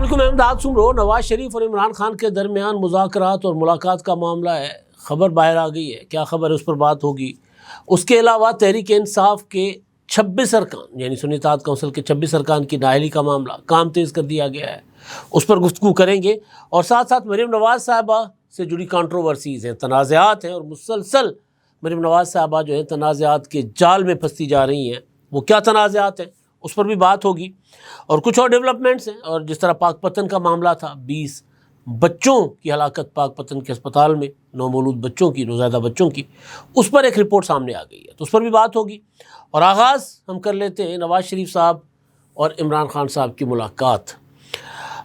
علیکم، میں امداد سمرو۔ نواز شریف اور عمران خان کے درمیان مذاکرات اور ملاقات کا معاملہ ہے، خبر باہر آ گئی ہے۔ کیا خبر ہے اس پر بات ہوگی۔ اس کے علاوہ تحریک انصاف کے 26 ارکان یعنی سنی اتحاد کونسل کے 26 ارکان کی نااہلی کا معاملہ کام تیز کر دیا گیا ہے، اس پر گفتگو کریں گے۔ اور ساتھ ساتھ مریم نواز صاحبہ سے جڑی کانٹروورسیز ہیں، تنازعات ہیں، اور مسلسل مریم نواز صاحبہ جو ہیں تنازعات کے جال میں پھنستی جا رہی ہیں۔ وہ کیا تنازعات ہیں اس پر بھی بات ہوگی، اور کچھ اور ڈیولپمنٹس ہیں۔ اور جس طرح پاک پتن کا معاملہ تھا، 20 بچوں کی ہلاکت پاک پتن کے اسپتال میں، نومولود بچوں کی، نوزائیدہ بچوں کی، اس پر ایک رپورٹ سامنے آ گئی ہے، تو اس پر بھی بات ہوگی۔ اور آغاز ہم کر لیتے ہیں نواز شریف صاحب اور عمران خان صاحب کی ملاقات۔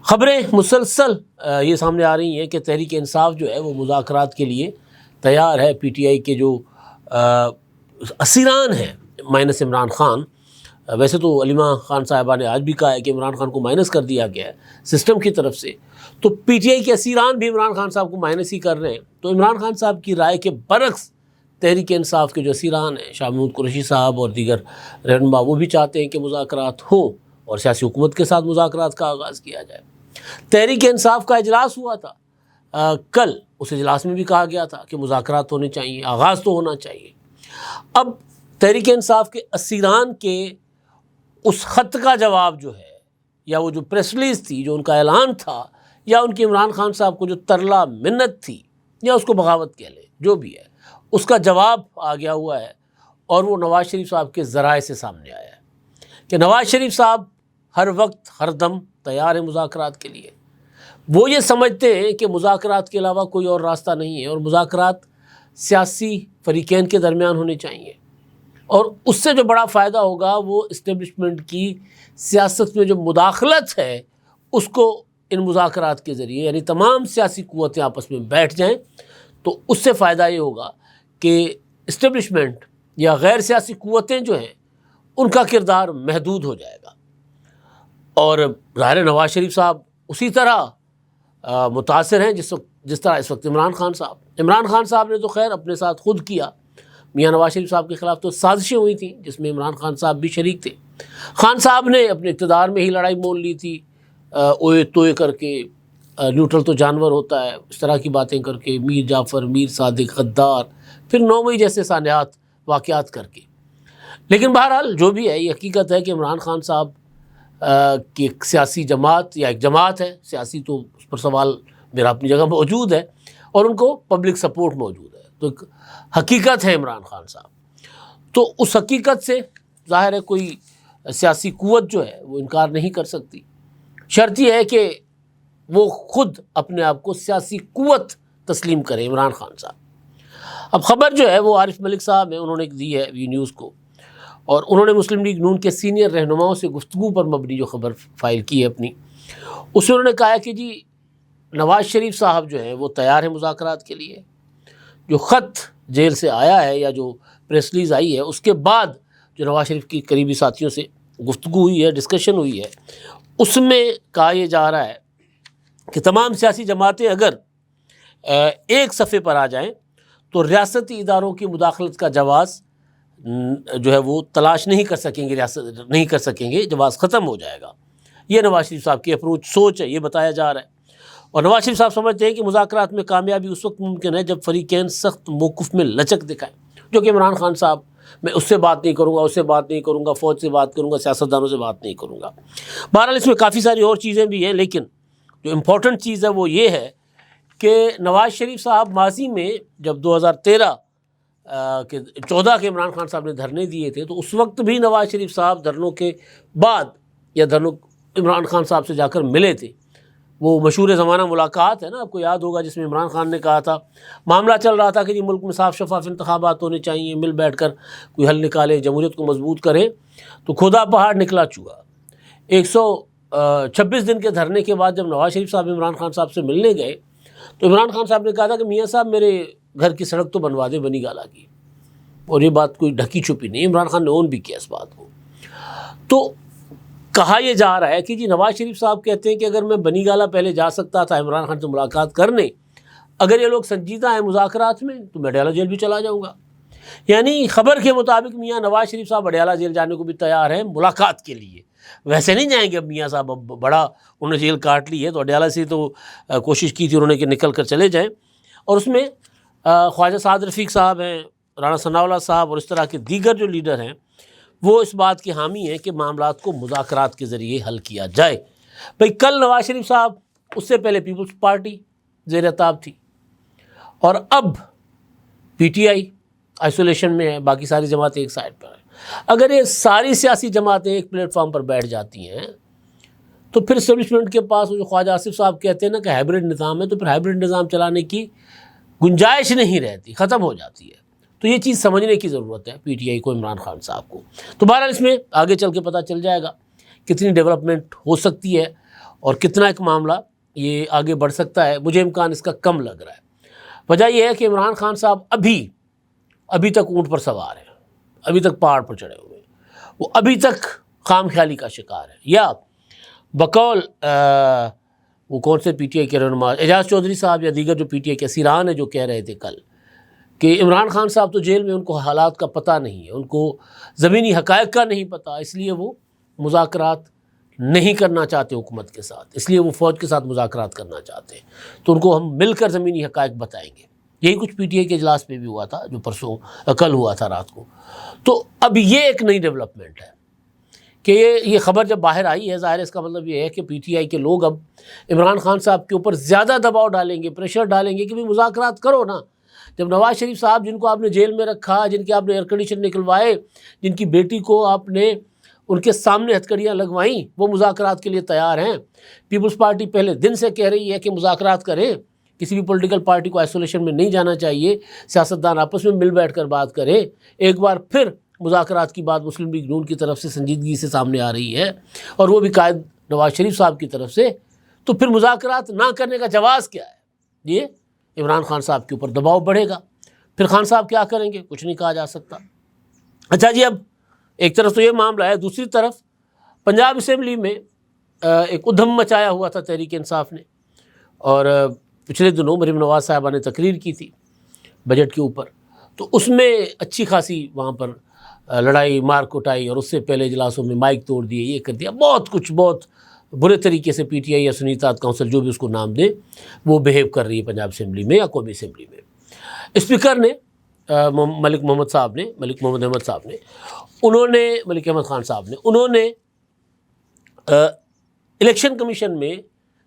خبریں مسلسل یہ سامنے آ رہی ہیں کہ تحریک انصاف جو ہے وہ مذاکرات کے لیے تیار ہے۔ پی ٹی آئی کے جو اسیران ہیں مائنس عمران خان، ویسے تو علیمہ خان صاحبہ نے آج بھی کہا ہے کہ عمران خان کو مائنس کر دیا گیا ہے سسٹم کی طرف سے، تو پی ٹی آئی کے اسیران بھی عمران خان صاحب کو مائنس ہی کر رہے ہیں۔ تو عمران خان صاحب کی رائے کے برعکس تحریک انصاف کے جو اسیران ہیں، شاہ محمود قریشی صاحب اور دیگر رہنما، وہ بھی چاہتے ہیں کہ مذاکرات ہوں اور سیاسی حکومت کے ساتھ مذاکرات کا آغاز کیا جائے۔ تحریک انصاف کا اجلاس ہوا تھا کل، اس اجلاس میں بھی کہا گیا تھا کہ مذاکرات ہونے چاہیے، آغاز تو ہونا چاہیے۔ اب تحریک انصاف کے اسیران کے اس خط کا جواب جو ہے، یا وہ جو پریس ریلیز تھی، جو ان کا اعلان تھا، یا ان کی عمران خان صاحب کو جو ترلا منت تھی، یا اس کو بغاوت کہہ لیں، جو بھی ہے، اس کا جواب آ گیا ہوا ہے، اور وہ نواز شریف صاحب کے ذرائع سے سامنے آیا ہے کہ نواز شریف صاحب ہر وقت ہر دم تیار ہیں مذاکرات کے لیے۔ وہ یہ سمجھتے ہیں کہ مذاکرات کے علاوہ کوئی اور راستہ نہیں ہے، اور مذاکرات سیاسی فریقین کے درمیان ہونے چاہیے، اور اس سے جو بڑا فائدہ ہوگا وہ اسٹیبلشمنٹ کی سیاست میں جو مداخلت ہے اس کو ان مذاکرات کے ذریعے، یعنی تمام سیاسی قوتیں آپس میں بیٹھ جائیں، تو اس سے فائدہ یہ ہوگا کہ اسٹیبلشمنٹ یا غیر سیاسی قوتیں جو ہیں ان کا کردار محدود ہو جائے گا۔ اور ظاہر نواز شریف صاحب اسی طرح متاثر ہیں جس طرح اس وقت عمران خان صاحب نے تو خیر اپنے ساتھ خود کیا۔ میاں نواز شریف صاحب کے خلاف تو سازشیں ہوئی تھیں جس میں عمران خان صاحب بھی شریک تھے۔ خان صاحب نے اپنے اقتدار میں ہی لڑائی مول لی تھی، اوئے توئے کر کے، نیوٹرل تو جانور ہوتا ہے، اس طرح کی باتیں کر کے، میر جعفر، میر صادق، غدار، پھر 9 مئی جیسے سانحات واقعات کر کے۔ لیکن بہرحال جو بھی ہے، یہ حقیقت ہے کہ عمران خان صاحب کی ایک سیاسی جماعت یا ایک جماعت ہے سیاسی، تو اس پر سوال میرا اپنی جگہ موجود ہے، اور ان کو پبلک سپورٹ موجود ہے، تو ایک حقیقت ہے عمران خان صاحب۔ تو اس حقیقت سے ظاہر ہے کوئی سیاسی قوت جو ہے وہ انکار نہیں کر سکتی، شرط یہ ہے کہ وہ خود اپنے آپ کو سیاسی قوت تسلیم کرے عمران خان صاحب۔ اب خبر جو ہے وہ عارف ملک صاحب ہیں، انہوں نے دی ہے وی نیوز کو، اور انہوں نے مسلم لیگ نون کے سینئر رہنماؤں سے گفتگو پر مبنی جو خبر فائل کی ہے اپنی، اس میں انہوں نے کہا کہ جی نواز شریف صاحب جو ہیں وہ تیار ہیں مذاکرات کے لیے۔ جو خط جیل سے آیا ہے یا جو پریس ریلیز آئی ہے، اس کے بعد جو نواز شریف کی قریبی ساتھیوں سے گفتگو ہوئی ہے، ڈسکشن ہوئی ہے، اس میں کہا یہ جا رہا ہے کہ تمام سیاسی جماعتیں اگر ایک صفحے پر آ جائیں تو ریاستی اداروں کی مداخلت کا جواز جو ہے وہ تلاش نہیں کر سکیں گے، ریاست نہیں کر سکیں گے، جواز ختم ہو جائے گا۔ یہ نواز شریف صاحب کی اپروچ سوچ ہے، یہ بتایا جا رہا ہے۔ اور نواز شریف صاحب سمجھتے ہیں کہ مذاکرات میں کامیابی اس وقت ممکن ہے جب فریقین سخت موقف میں لچک دکھائیں، جو کہ عمران خان صاحب، میں اس سے بات نہیں کروں گا، اس سے بات نہیں کروں گا، فوج سے بات کروں گا، سیاستدانوں سے بات نہیں کروں گا۔ بہرحال اس میں کافی ساری اور چیزیں بھی ہیں، لیکن جو امپورٹنٹ چیز ہے وہ یہ ہے کہ نواز شریف صاحب ماضی میں جب 2013 کے 14 کے عمران خان صاحب نے دھرنے دیے تھے، تو اس وقت بھی نواز شریف صاحب دھرنوں کے بعد یا دھرنوں عمران خان صاحب سے جا کر ملے تھے۔ وہ مشہور زمانہ ملاقات ہے نا، آپ کو یاد ہوگا، جس میں عمران خان نے کہا تھا، معاملہ چل رہا تھا کہ جی ملک میں صاف شفاف انتخابات ہونے چاہیے، مل بیٹھ کر کوئی حل نکالے، جمہوریت کو مضبوط کریں، تو خدا پہاڑ نکلا چوہا۔ 126 دن کے دھرنے کے بعد جب نواز شریف صاحب عمران خان صاحب سے ملنے گئے، تو عمران خان صاحب نے کہا تھا کہ میاں صاحب میرے گھر کی سڑک تو بنوا دے بنی گالہ کی، اور یہ بات کوئی ڈھکی چھپی نہیں، عمران خان نے اون بھی کیا اس بات کو۔ تو کہا یہ جا رہا ہے کہ جی نواز شریف صاحب کہتے ہیں کہ اگر میں بنی گالہ پہلے جا سکتا تھا عمران خان سے ملاقات کرنے، اگر یہ لوگ سنجیدہ ہیں مذاکرات میں، تو میں ڈیالہ جیل بھی چلا جاؤں گا۔ یعنی خبر کے مطابق میاں نواز شریف صاحب اڈیالہ جیل جانے کو بھی تیار ہیں ملاقات کے لیے. ویسے نہیں جائیں گے اب میاں صاحب, اب بڑا انہوں نے جیل کاٹ لی ہے, تو اڈیالہ سے تو کوشش کی تھی انہوں نے کہ نکل کر چلے جائیں. اور اس میں خواجہ سعد رفیق صاحب ہیں, رانا ثناء اللہ صاحب اور اس طرح کے دیگر جو لیڈر ہیں وہ اس بات کے حامی ہیں کہ معاملات کو مذاکرات کے ذریعے حل کیا جائے. بھئی کل نواز شریف صاحب, اس سے پہلے پیپلز پارٹی زیر عتاب تھی, اور اب پی ٹی آئی آئسولیشن میں ہے, باقی ساری جماعتیں ایک سائڈ پر ہیں. اگر یہ ساری سیاسی جماعتیں ایک پلیٹ فارم پر بیٹھ جاتی ہیں تو پھر اسٹیبلشمنٹ کے پاس وہ جو خواجہ آصف صاحب کہتے ہیں نا کہ ہائبرڈ نظام ہے, تو پھر ہائبرڈ نظام چلانے کی گنجائش نہیں رہتی, ختم ہو جاتی ہے. تو یہ چیز سمجھنے کی ضرورت ہے پی ٹی آئی کو, عمران خان صاحب کو. تو بہرحال اس میں آگے چل کے پتہ چل جائے گا کتنی ڈیولپمنٹ ہو سکتی ہے اور کتنا ایک معاملہ یہ آگے بڑھ سکتا ہے. مجھے امکان اس کا کم لگ رہا ہے. وجہ یہ ہے کہ عمران خان صاحب ابھی تک اونٹ پر سوار ہیں, ابھی تک پہاڑ پر چڑھے ہوئے ہیں, وہ ابھی تک خام خیالی کا شکار ہے. یا بقول وہ کون سے پی ٹی آئی کے رہنما اعجاز چودھری صاحب یا دیگر جو پی ٹی آئی کے اسیران ہیں جو کہہ رہے تھے کل کہ عمران خان صاحب تو جیل میں, ان کو حالات کا پتہ نہیں ہے, ان کو زمینی حقائق کا نہیں پتہ, اس لیے وہ مذاکرات نہیں کرنا چاہتے حکومت کے ساتھ, اس لیے وہ فوج کے ساتھ مذاکرات کرنا چاہتے ہیں. تو ان کو ہم مل کر زمینی حقائق بتائیں گے. یہی کچھ پی ٹی آئی کے اجلاس پہ بھی ہوا تھا جو کل ہوا تھا رات کو. تو اب یہ ایک نئی ڈیولپمنٹ ہے کہ یہ خبر جب باہر آئی ہے, ظاہر ہے اس کا مطلب یہ ہے کہ پی ٹی آئی کے لوگ اب عمران خان صاحب کے اوپر زیادہ دباؤ ڈالیں گے, پریشر ڈالیں گے کہ بھی مذاکرات کرو نا. جب نواز شریف صاحب جن کو آپ نے جیل میں رکھا, جن کے آپ نے ایئر کنڈیشن نکلوائے, جن کی بیٹی کو آپ نے ان کے سامنے ہتھکڑیاں لگوائیں, وہ مذاکرات کے لیے تیار ہیں. پیپلز پارٹی پہلے دن سے کہہ رہی ہے کہ مذاکرات کریں, کسی بھی پولیٹیکل پارٹی کو آئسولیشن میں نہیں جانا چاہیے, سیاستدان آپس میں مل بیٹھ کر بات کریں. ایک بار پھر مذاکرات کی بات مسلم لیگ نون کی طرف سے سنجیدگی سے سامنے آ رہی ہے, اور وہ بھی قائد نواز شریف صاحب کی طرف سے. تو پھر مذاکرات نہ کرنے کا جواز کیا ہے؟ یہ عمران خان صاحب کے اوپر دباؤ بڑھے گا. پھر خان صاحب کیا کریں گے کچھ نہیں کہا جا سکتا. اچھا جی, اب ایک طرف تو یہ معاملہ ہے, دوسری طرف پنجاب اسمبلی میں ایک ادھم مچایا ہوا تھا تحریک انصاف نے, اور پچھلے دنوں مریم نواز صاحبہ نے تقریر کی تھی بجٹ کے اوپر. تو اس میں اچھی خاصی وہاں پر لڑائی مار کٹائی, اور اس سے پہلے اجلاسوں میں مائک توڑ دیے, یہ کر دیا, بہت برے طریقے سے پی ٹی آئی یا سنی اتحاد کونسل جو بھی اس کو نام دے وہ بیہیو کر رہی ہے پنجاب اسمبلی میں یا قومی اسمبلی میں. اسپیکر نے ملک محمد احمد صاحب نے ملک احمد خان صاحب نے انہوں نے الیکشن کمیشن میں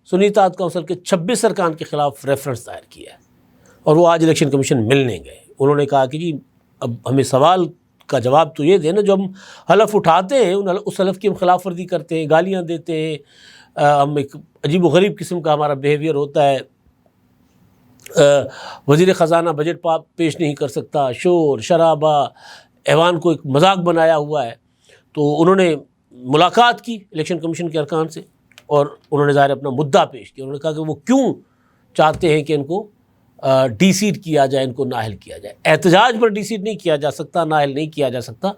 سنی اتحاد کونسل کے 26 ارکان کے خلاف ریفرنس دائر کیا ہے, اور وہ آج الیکشن کمیشن ملنے گئے. انہوں نے کہا کہ جی اب ہمیں سوال کا جواب تو یہ دیں نا, جو ہم حلف اٹھاتے ہیں اس حلف کی ہم خلاف ورزی کرتے ہیں, گالیاں دیتے ہیں, ہم ایک عجیب و غریب قسم کا ہمارا بیہیویئر ہوتا ہے, وزیر خزانہ بجٹ پیش نہیں کر سکتا, شور شرابہ, ایوان کو ایک مذاق بنایا ہوا ہے. تو انہوں نے ملاقات کی الیکشن کمیشن کے ارکان سے, اور انہوں نے ظاہر اپنا مدعا پیش کیا. انہوں نے کہا کہ وہ کیوں چاہتے ہیں کہ ان کو ڈی سیٹ کیا جائے, ان کو نااہل کیا جائے. احتجاج پر ڈی سیٹ نہیں کیا جا سکتا, نااہل نہیں کیا جا سکتا.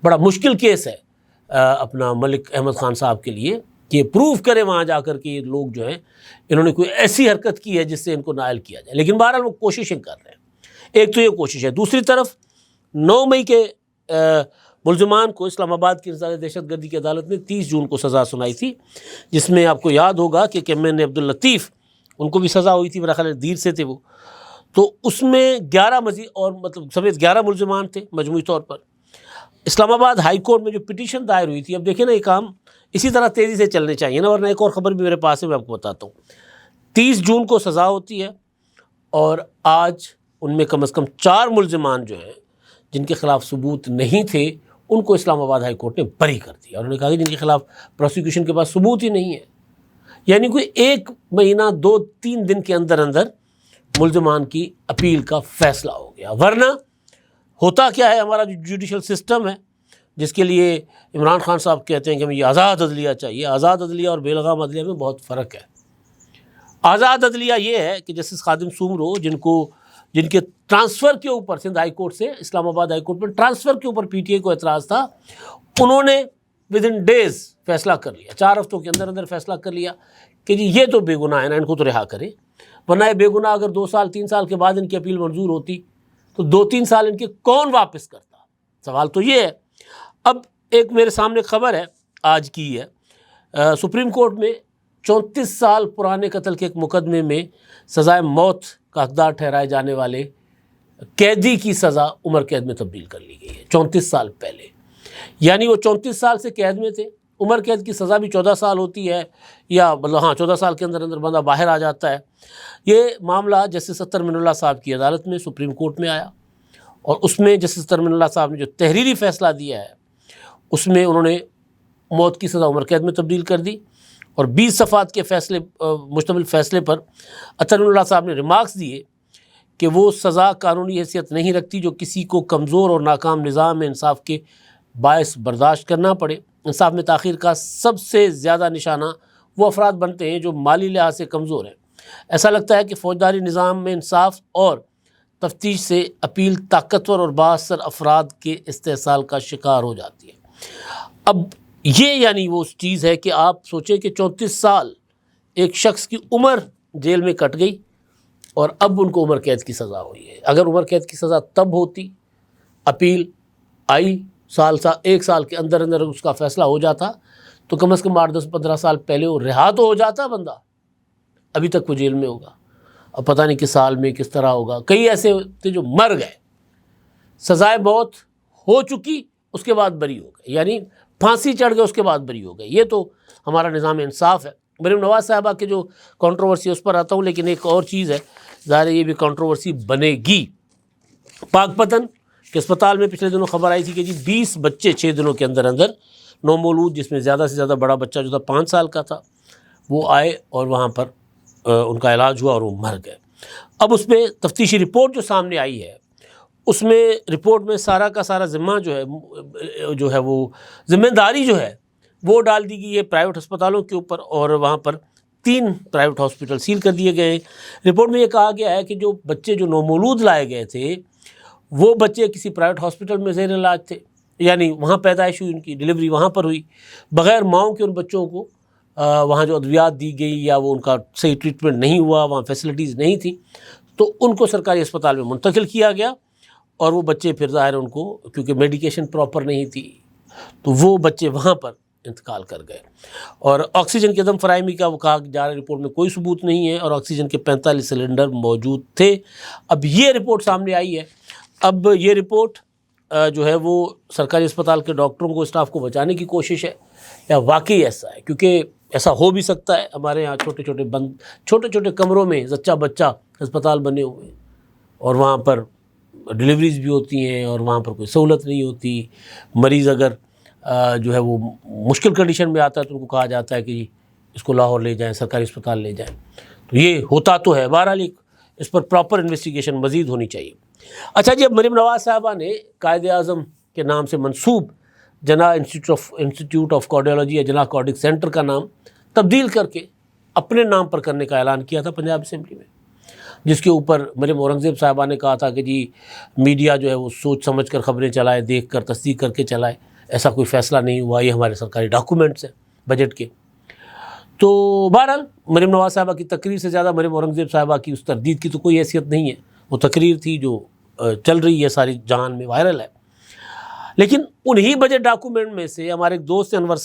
بڑا مشکل کیس ہے اپنا ملک احمد خان صاحب کے لیے کہ پروف کرے وہاں جا کر کہ یہ لوگ جو ہیں انہوں نے کوئی ایسی حرکت کی ہے جس سے ان کو نااہل کیا جائے. لیکن بہرحال وہ کوششیں کر رہے ہیں. ایک تو یہ کوشش ہے. دوسری طرف 9 مئی کے ملزمان کو اسلام آباد کی انسداد دہشت گردی کی عدالت نے 30 جون کو سزا سنائی تھی, جس میں آپ کو یاد ہوگا کہ کیمین عبداللطیف ان کو بھی سزا ہوئی تھی, میرا خیال ہے دیر سے تھے وہ. تو اس میں 11 مزید اور سمیت 11 ملزمان تھے مجموعی طور پر. اسلام آباد ہائی کورٹ میں جو پٹیشن دائر ہوئی تھی, اب دیکھیں نا یہ کام اسی طرح تیزی سے چلنے چاہیے نا, ورنہ ایک اور خبر بھی میرے پاس ہے, میں آپ کو بتاتا ہوں. 30 جون کو سزا ہوتی ہے, اور آج ان میں کم از کم 4 ملزمان جو ہیں جن کے خلاف ثبوت نہیں تھے ان کو اسلام آباد ہائی کورٹ نے بری کر دیا. انہوں نے کہا کہ جن کے خلاف پروسیکیوشن کے پاس ثبوت ہی نہیں ہے, یعنی کوئی 1 مہینہ 2-3 دن کے اندر ملزمان کی اپیل کا فیصلہ ہو گیا. ورنہ ہوتا کیا ہے, ہمارا جو جوڈیشل سسٹم ہے جس کے لیے عمران خان صاحب کہتے ہیں کہ ہمیں یہ آزاد عدلیہ چاہیے, آزاد عدلیہ اور بے لگام عدلیہ میں بہت فرق ہے. آزاد عدلیہ یہ ہے کہ جسٹس خادم سومرو جن کے ٹرانسفر کے اوپر سندھ ہائی کورٹ سے اسلام آباد ہائی کورٹ میں ٹرانسفر کے اوپر پی ٹی آئی کو اعتراض تھا, انہوں نے ودن ڈیز فیصلہ کر لیا, 4 ہفتوں کے اندر فیصلہ کر لیا کہ جی یہ تو بے گناہ ہے نا, ان کو تو رہا کریں. ورنہ بے گناہ اگر 2 سال 3 سال کے بعد ان کی اپیل منظور ہوتی تو 2-3 سال ان کے کون واپس کرتا؟ سوال تو یہ ہے۔ اب ایک میرے سامنے خبر ہے، آج کی ہے، سپریم کورٹ میں 34 سال پرانے قتل کے ایک مقدمے میں سزائے موت کا حقدار ٹھہرائے جانے والے قیدی کی سزا عمر قید میں تبدیل کر لی گئی ہے 34 سال پہلے۔ یعنی وہ 34 سال سے قید میں تھے، عمر قید کی سزا بھی 14 سال ہوتی ہے، یا مطلب 14 سال کے اندر بندہ باہر آ جاتا ہے۔ یہ معاملہ جسٹس اطہر من اللہ صاحب کی عدالت میں سپریم کورٹ میں آیا، اور اس میں جسٹس اطہر من اللہ صاحب نے جو تحریری فیصلہ دیا ہے اس میں انہوں نے موت کی سزا عمر قید میں تبدیل کر دی، اور 20 صفحات کے مشتمل فیصلے پر اطہر من اللہ صاحب نے ریمارکس دیے کہ وہ سزا قانونی حیثیت نہیں رکھتی جو کسی کو کمزور اور ناکام نظام میں انصاف کے باعث برداشت کرنا پڑے۔ انصاف میں تاخیر کا سب سے زیادہ نشانہ وہ افراد بنتے ہیں جو مالی لحاظ سے کمزور ہیں۔ ایسا لگتا ہے کہ فوجداری نظام میں انصاف اور تفتیش سے اپیل طاقتور اور بااثر افراد کے استحصال کا شکار ہو جاتی ہے۔ اب یہ یعنی وہ چیز ہے کہ آپ سوچیں کہ 34 سال ایک شخص کی عمر جیل میں کٹ گئی، اور اب ان کو عمر قید کی سزا ہوئی ہے۔ اگر عمر قید کی سزا تب ہوتی، اپیل آئی، ایک سال کے اندر اس کا فیصلہ ہو جاتا، تو کم از کم 8-10-15 سال پہلے وہ رہا تو ہو جاتا بندہ، ابھی تک وہ جیل میں ہوگا، اب پتہ نہیں کس سال میں کس طرح ہوگا۔ کئی ایسے تھے جو مر گئے، سزائے موت ہو چکی، اس کے بعد بری ہو گئے، یعنی پھانسی چڑھ گئے اس کے بعد بری ہو گئے۔ یہ تو ہمارا نظام انصاف ہے۔ مریم نواز صاحبہ کے جو کنٹروورسی اس پر آتا ہوں، لیکن ایک اور چیز ہے، ظاہر ہے یہ بھی کنٹروورسی بنے گی۔ پاک پتن کے اسپتال میں پچھلے دنوں خبر آئی تھی کہ 20 بچے 6 دنوں کے اندر نومولود، جس میں زیادہ سے زیادہ بڑا بچہ جو تھا 5 سال کا تھا، وہ آئے اور وہاں پر ان کا علاج ہوا اور وہ مر گئے۔ اب اس میں تفتیشی رپورٹ جو سامنے آئی ہے، اس میں رپورٹ میں سارا کا سارا ذمہ جو ہے وہ ذمہ داری جو ہے وہ ڈال دی گئی ہے پرائیویٹ ہسپتالوں کے اوپر، اور وہاں پر 3 پرائیویٹ ہاسپٹل سیل کر دیے گئے ہیں۔ رپورٹ میں یہ کہا گیا ہے کہ جو بچے جو نومولود لائے گئے تھے، وہ بچے کسی پرائیویٹ ہاسپٹل میں زیر علاج تھے، یعنی وہاں پیدائش ہوئی، ان کی ڈلیوری وہاں پر ہوئی، بغیر ماؤں کے ان بچوں کو وہاں جو ادویات دی گئی یا وہ ان کا صحیح ٹریٹمنٹ نہیں ہوا، وہاں فیسلٹیز نہیں تھیں، تو ان کو سرکاری اسپتال میں منتقل کیا گیا، اور وہ بچے پھر ظاہر ان کو کیونکہ میڈیکیشن پراپر نہیں تھی، تو وہ بچے وہاں پر انتقال کر گئے۔ اور آکسیجن کی عدم فراہمی کا وہ کہا جا رہا ہے رپورٹ میں کوئی ثبوت نہیں ہے، اور آکسیجن کے 45 سلنڈر موجود تھے۔ اب یہ رپورٹ سامنے آئی ہے۔ اب یہ رپورٹ جو ہے وہ سرکاری اسپتال کے ڈاکٹروں کو، اسٹاف کو بچانے کی کوشش ہے، یا واقعی ایسا ہے؟ کیونکہ ایسا ہو بھی سکتا ہے، ہمارے یہاں چھوٹے چھوٹے کمروں میں زچہ بچہ اسپتال بنے ہوئے ہیں، اور وہاں پر ڈلیوریز بھی ہوتی ہیں، اور وہاں پر کوئی سہولت نہیں ہوتی۔ مریض اگر جو ہے وہ مشکل کنڈیشن میں آتا ہے تو ان کو کہا جاتا ہے کہ اس کو لاہور لے جائیں، سرکاری اسپتال لے جائیں، تو یہ ہوتا تو ہے۔ بہرحال اس پر پراپر انویسٹیگیشن مزید ہونی چاہیے۔ اچھا جی، اب مریم نواز صاحبہ نے قائد اعظم کے نام سے منسوب جناح انسٹیٹیوٹ آف کارڈیالوجی یا جناح کارڈک سینٹر کا نام تبدیل کر کے اپنے نام پر کرنے کا اعلان کیا تھا پنجاب اسمبلی میں، جس کے اوپر مریم اورنگزیب صاحبہ نے کہا تھا کہ جی میڈیا جو ہے وہ سوچ سمجھ کر خبریں چلائے، دیکھ کر تصدیق کر کے چلائے، ایسا کوئی فیصلہ نہیں ہوا، یہ ہمارے سرکاری ڈاکومنٹس ہیں بجٹ کے۔ تو بہرحال مریم نواز صاحبہ کی تقریر سے زیادہ مریم اورنگزیب صاحبہ کی اس تردید کی تو کوئی حیثیت نہیں ہے، وہ تقریر تھی جو چل رہی ہے ساری جہان میں، وائرل ہے۔ لیکن انہی بجٹ ڈاکومنٹ میں سے ہمارے ایک دوست ہیں انور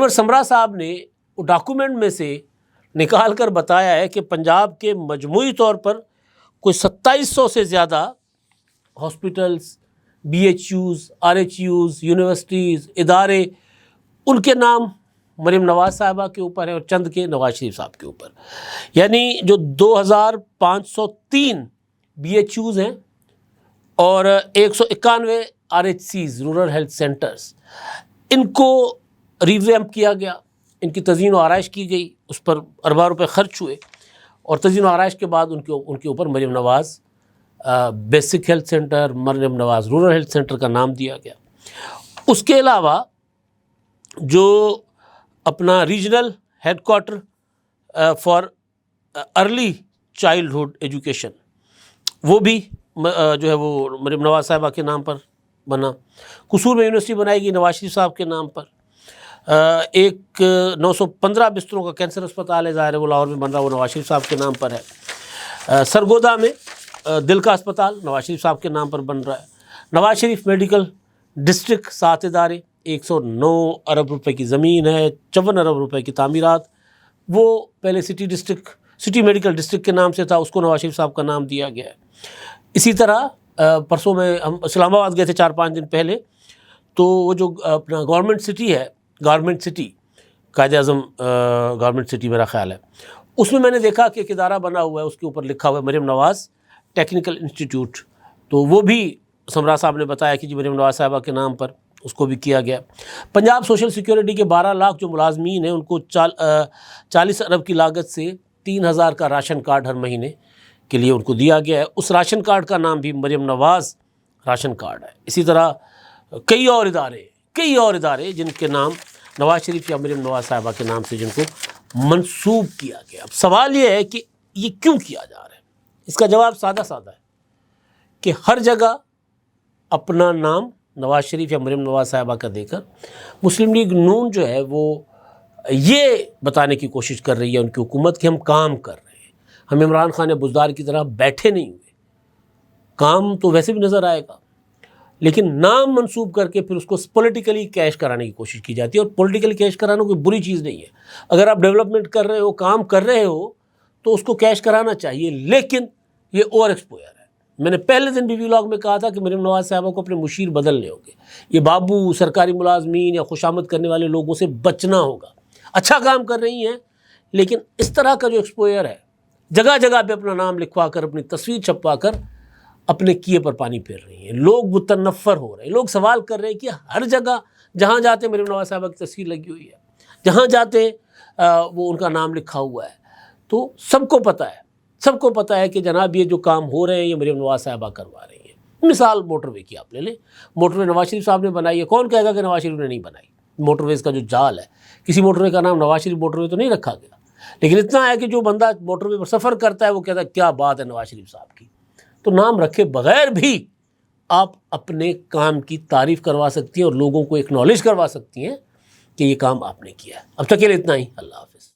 سمرا صاحب نے وہ ڈاکومنٹ میں سے نکال کر بتایا ہے کہ پنجاب کے مجموعی طور پر کوئی 2700 سے زیادہ ہاسپٹلز، BHUs، RHUs، یونیورسٹیز، ادارے، ان کے نام مریم نواز صاحبہ کے اوپر ہے، اور چند کے نواز شریف صاحب کے اوپر۔ یعنی جو 2503 BHUs ہیں اور 191 RHCs، رورل ہیلتھ سینٹرز، ان کو ریویمپ کیا گیا، ان کی تزئین و آرائش کی گئی، اس پر ارباں روپے خرچ ہوئے، اور تزئین و آرائش کے بعد ان کے اوپر Maryam Nawaz basic health centre, Maryam Nawaz rural health centre کا نام دیا گیا۔ اس کے علاوہ جو اپنا regional headquarter for early childhood education, وہ بھی جو ہے وہ مریم نواز صاحبہ کے نام پر بنا۔ قصور میں یونیورسٹی بنائی گئی نواز شریف صاحب کے نام پر۔ ایک 915 بستروں کا کینسر اسپتال ہے، ظاہر ہے وہ لاہور میں بن رہا، وہ نواز شریف صاحب کے نام پر ہے۔ سرگودا میں دل کا اسپتال نواز شریف صاحب کے نام پر بن رہا ہے. نواز شریف میڈیکل ڈسٹرکٹ 7 ادارے, 109 ارب روپے کی زمین ہے, 54 ارب روپے کی تعمیرات. وہ پہلے سٹی میڈیکل ڈسٹرکٹ کے نام سے تھا, اس کو نواز شریف صاحب کا نام دیا گیا ہے. اسی طرح پرسوں میں ہم اسلام آباد گئے تھے 4-5 دن پہلے, تو وہ جو اپنا گورنمنٹ سٹی ہے, government city Quaid Azam government city میرا خیال ہے, اس میں نے دیکھا کہ ایک ادارہ بنا ہوا ہے, اس کے اوپر لکھا ہوا ہے مریم نواز ٹیکنیکل انسٹیٹیوٹ. تو وہ بھی سمرا صاحب نے بتایا کہ جی مریم نواز صاحبہ کے نام پر اس کو بھی کیا گیا. پنجاب سوشل سیکیورٹی کے 12 لاکھ جو ملازمین ہیں ان کو 40 ارب کی لاگت سے 3000 کا راشن کارڈ ہر مہینے کے لیے ان کو دیا گیا ہے. اس راشن کارڈ کا نام بھی مریم نواز راشن کارڈ ہے. اسی طرح کئی اور ادارے جن کے نام نواز شریف یا مریم نواز صاحبہ کے نام سے جن کو منسوب کیا گیا. اب سوال یہ ہے کہ یہ کیوں کیا جا رہا ہے؟ اس کا جواب سادہ ہے کہ ہر جگہ اپنا نام نواز شریف یا مریم نواز صاحبہ کا دے کر مسلم لیگ نون جو ہے وہ یہ بتانے کی کوشش کر رہی ہے ان کی حکومت کہ ہم کام کر رہے ہیں, ہم عمران خان بزدار کی طرح بیٹھے نہیں ہوئے. کام تو ویسے بھی نظر آئے گا, لیکن نام منسوب کر کے پھر اس کو پولیٹیکلی کیش کرانے کی کوشش کی جاتی ہے. اور پولیٹیکلی کیش کرانا کوئی بری چیز نہیں ہے. اگر آپ ڈیولپمنٹ کر رہے ہو, کام کر رہے ہو, تو اس کو کیش کرانا چاہیے, لیکن یہ اوور ایکسپوئر ہے. میں نے پہلے دن بھی ولاگ میں کہا تھا کہ مریم نواز صاحبہ کو اپنے مشیر بدلنے ہوں گے. یہ بابو سرکاری ملازمین یا خوشامد کرنے والے لوگوں سے بچنا ہوگا. اچھا کام کر رہی ہیں, لیکن اس طرح کا جو ایکسپوئر ہے, جگہ جگہ پہ اپنا نام لکھوا کر, اپنی تصویر چھپوا کر اپنے کیے پر پانی پھیر رہی ہیں. لوگ متنفر ہو رہے ہیں. لوگ سوال کر رہے ہیں کہ ہر جگہ جہاں جاتے مریم نواز صاحبہ کی تصویر لگی ہوئی ہے, جہاں جاتے وہ ان کا نام لکھا ہوا ہے. تو سب کو پتہ ہے کہ جناب یہ جو کام ہو رہے ہیں یہ مریم نواز صاحبہ کروا رہی ہیں. مثال موٹر وے کی آپ لے لیں. موٹر وے نواز شریف صاحب نے بنائی ہے. کون کہے گا کہ نواز شریف نے نہیں بنائی؟ موٹر ویز کا جو جال ہے, کسی موٹر وے کا نام نواز شریف موٹر وے تو نہیں رکھا گیا, لیکن اتنا ہے کہ جو بندہ موٹر وے پر سفر کرتا ہے وہ کہتا ہے کیا بات ہے نواز شریف صاحب کی. تو نام رکھے بغیر بھی آپ اپنے کام کی تعریف کروا سکتی ہیں اور لوگوں کو ایکنالج کروا سکتی ہیں کہ یہ کام آپ نے کیا ہے. اب تک کے لیے اتنا ہی. اللہ حافظ.